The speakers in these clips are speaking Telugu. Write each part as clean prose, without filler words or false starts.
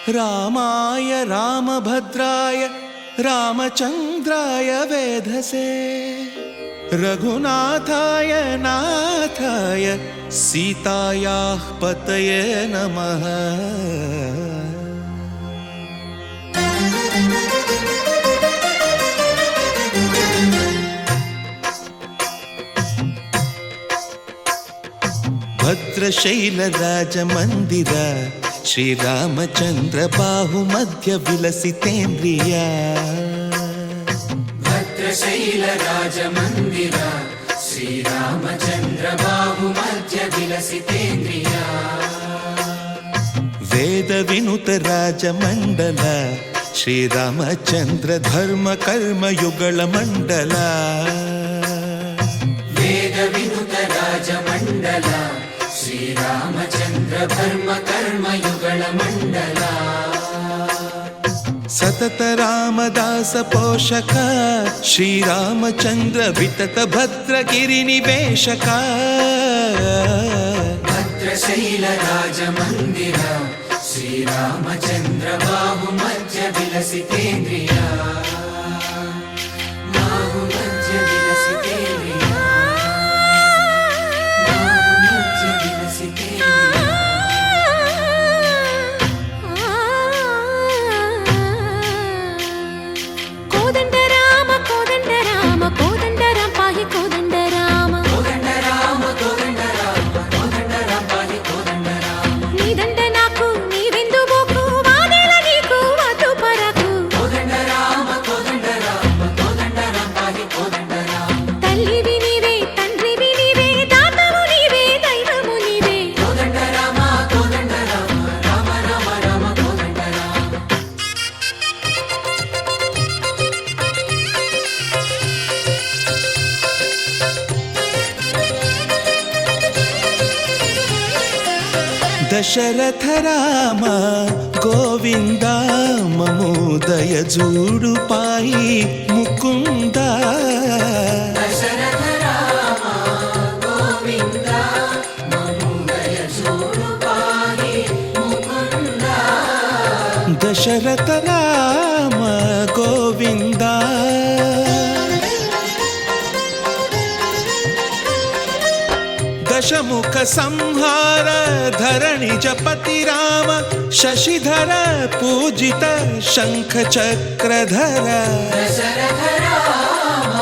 रामाय रामभद्राय रामचन्द्राय वेधसे रघुनाथाय नाथाय सीतायाः पतये नमः। भद्रशैलराजमन्दिर श्रीरामचन्द्र बाहुमध्य विलसितेन्द्रिया। भद्रशैलराजमन्दिर श्रीरामचन्द्र बाहुमध्य विलसितेन्द्रिया। वेदविनुत राजमण्डल श्रीरामचन्द्र धर्म कर्म युगल मण्डल। वेदविनुत राजमण्डल श्रीरामचन्द्र धर्म कर्म युगल मण्डल। सतत रामदास पोषक श्रीरामचन्द्र वितत भद्रगिरि निवेशक। भद्रशैल राजमन्दिर श्रीरामचन्द्र बाहुमध्य विलसितेन्द्रिया। बाहुमध्य विलसितेन्द्रिया। बाहुमध्य विलसितेन्द्रिया। कोदंड राम पाहि कोदंड राम। कोदंड राम पाहि कोदंड राम। नी दंड नाकु नी विंदु बोकु वादेल नीकु वतु परकु। कोदंड राम पाहि कोदंड राम। तल्लिवि नीवे तंड्रिवि नीवे दातवु नीवे दैवमु नीवे। कोदंड राम राम राम राम कोदंड राम। दशरथ राम गोविंद ममोदय जूडु पाहि मुकुंद। दशरथ राम गोविंद ममोदय जूडु पाहि मुकुंद। दशरथ राम गोविंद दशमुख संहार धरणि जपति राम शशिधर पूजित शंख चक्रधर। दशरथ राम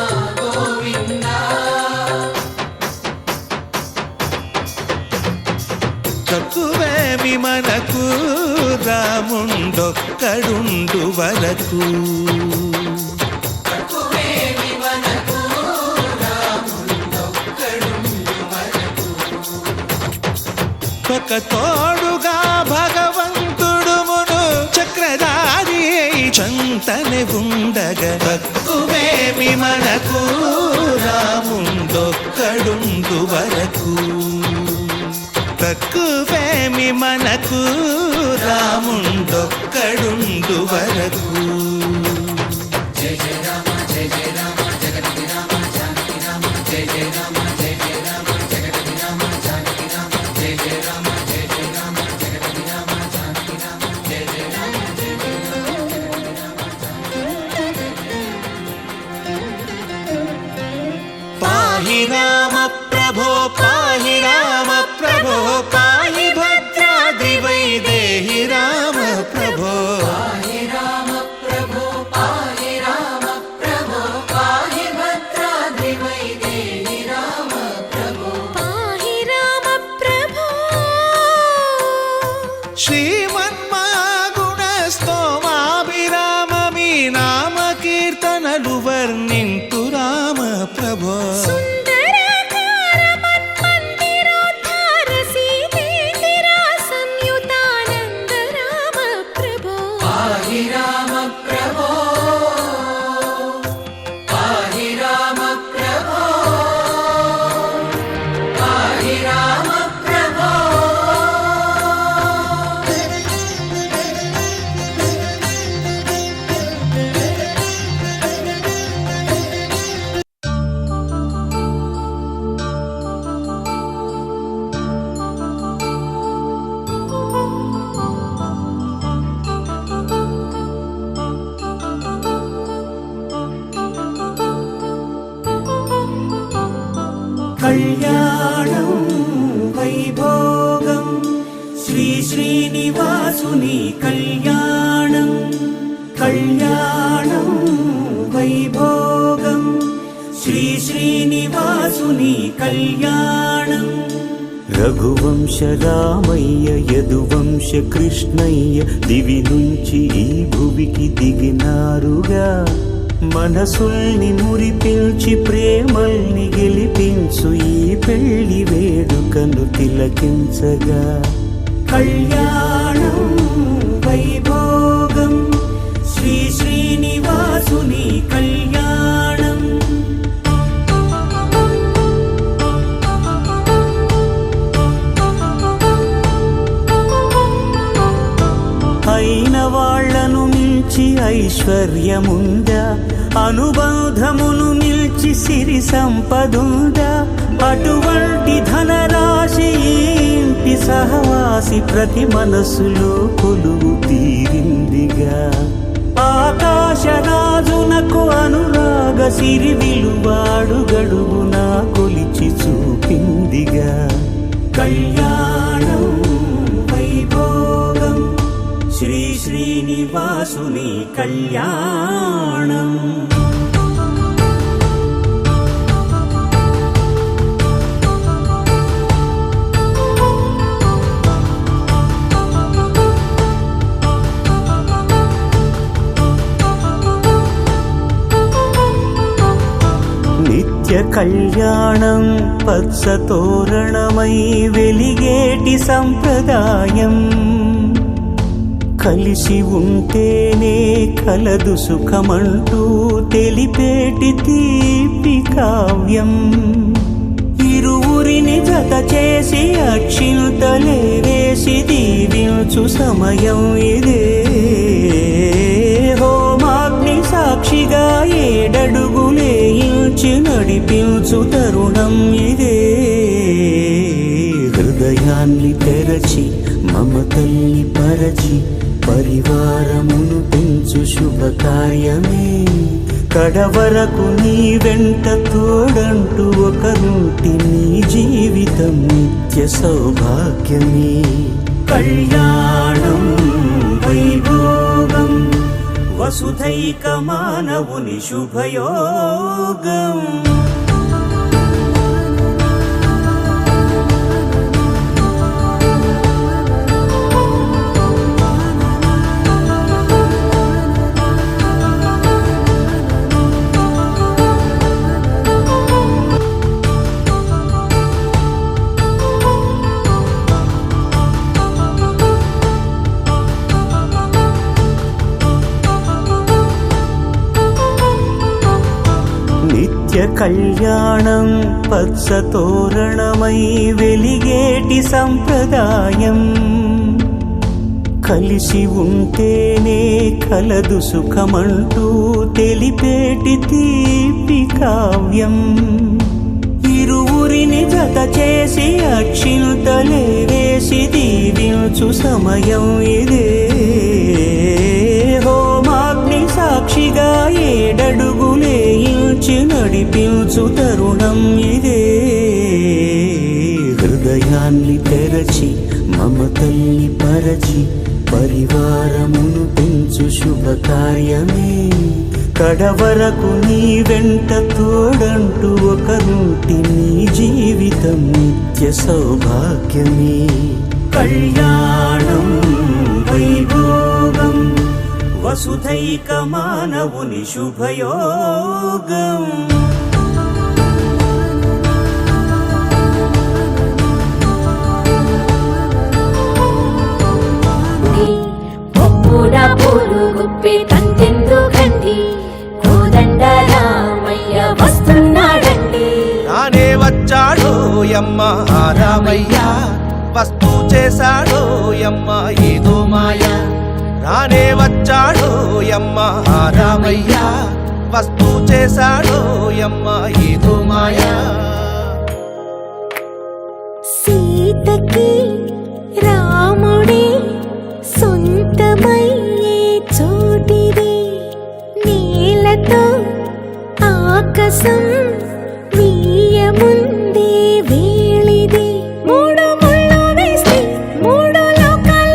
गोविंद। తక్కువేమి మనకు రాముండొక్కడుండు వరకు। తక్కువేమి మనకు రాముండొక్కడుండు వరకు। ఒక తోడుగా భగవంతుడు మును చక్రధారి చంతనే ఉండగా తక్కువేమి మనకు రాముండొక్కడుండు వరకు। తక్కువేమి మనకు రాముండొక్కడుండు వరకు। జయ జయ రామ జయ జయ రామ జగతి రామ జానకి రామ జయ జయ రామ జయ జయ రామ జగతి రామ జానకి రామ జయ జయ రామ జయ జయ రామ జగతి రామ జానకి రామ జయ జయ రామ జయ జయ రామ। పాహి రామ ప్రభో పాహి రామ ప్రభో పాహి భద్రాద్రి వైదేహి రామ ప్రభో। పాహి రామ ప్రభో పాహి రామ ప్రభో పాహి భద్రాద్రి వైదేహి రామ ప్రభో। పాహి రామ ప్రభో। శ్రీమన్మాగుణ స్తోమాభిరామ మీ నామ కీర్తనలు వర్ణింతు రామ ప్రభో। సుందరాకార మన్మందిరోద్ధార సీతేందిరా సంయుతానంద రామ ప్రభో। పాహి రామ ప్రభో పాహి రామ ప్రభో పాహి రామ ప్రభో। శ్రీనివాసుని కళ్యాణం కళ్యాణం వైభోగం శ్రీ శ్రీనివాసుని కళ్యాణం రఘువంశ రామయ్య యదువంశ కృష్ణయ్య దివి నుంచి ఈ భువికి దిగినారుగా మనసుల్ని మురిపించి ప్రేమల్ని గెలిపించు ఈ పెళ్లి వేడుకను తిలకించగా కళ్యాణం వైభోగం శ్రీ శ్రీనివాసుని కళ్యాణం అయిన వాళ్లను మించి ఐశ్వర్యముందా అనుబంధమును మిల్చి సిరి సంపదుందా అటువంటి ధనరాశి ఇంటి సహవాసి ప్రతి మనసులో కొలువు తీరిందిగా ఆకాశరాజునకు అనురాగ సిరి విలువాడు గడువునా కొలిచి చూపిందిగా కళ్యాణం వైభోగం శ్రీ శ్రీనివాసుని కళ్యాణం నిత్య కళ్యాణం పచ్చ తోరణమై వెలిగేటి సంప్రదాయం కలిసి ఉంటేనే కలదు సుఖమంటూ తెలిపేటి తీపి కావ్యం ఇరువురిని జత చేసి అక్షింతలే వేసి దీవించు సమయం ఇదే హోమాగ్ని సాక్షిగా ఏడడుగులే ఇంచి నడిపించు తరుణం ఇదే హృదయాన్ని తెరచి మమతల్ని పరచి పరివారమును పెంచు శుభకార్యమే కడవరకు నీ వెంట తోడంటూ ఒకరుంటి నీ జీవితం నిత్య సౌభాగ్యమే కళ్యాణం వైభోగం వసుధైక మానవుని శుభయోగం కళ్యాణం పచ్చ తోరణమై వెలిగేటి సంప్రదాయం కలిసి ఉంటేనే కలదు సుఖమంటూ తెలిపేటి తీపి కావ్యం ఇరువురిని జత చేసి అక్షింతలే వేసి దీవించు సమయం ఇదే హోమాగ్ని సాక్షిగా ఏడడుగులే ఇంచి నడిపించు తరుణం ఇదే హృదయాన్ని తెరచి మమతల్ని పరచి పరివారమును పెంచు శుభకార్యమే కడవరకు నీ వెంట తోడంటూ ఒకరుంటి నీ జీవితం నిత్య సౌభాగ్యమే కళ్యాణం వైభోగం వసుధైక మానవుని శుభయోగం పప్పున పూలు గుప్పి కంటెందు గండి కోదండ రామయ్య వస్తున్నాడండి రానే వచ్చాడు యమ్మ ఆ రామయ్య వస్తూ చేశాడు యమ్మ ఏదో మాయ రానే వచ్చాడు యమ్మ ఆ రామయ్య వస్తూ చేశాడు యమ్మ ఏదో మాయ సీతకి రాముడే సొంతమయ్యే చోటిది నీలతో ఆకాశం వీయముందే వేళిది మూడు ముళ్ళు వేస్తే మూడు లోకాల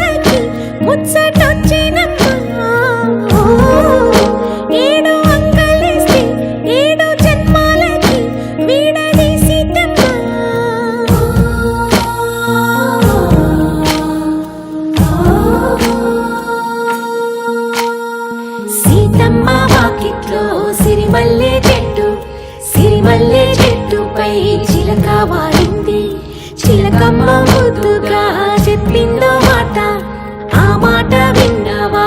బతుకమ్మ ముద్దుగా చెప్పిందో మాట, ఆ మాట విన్నవా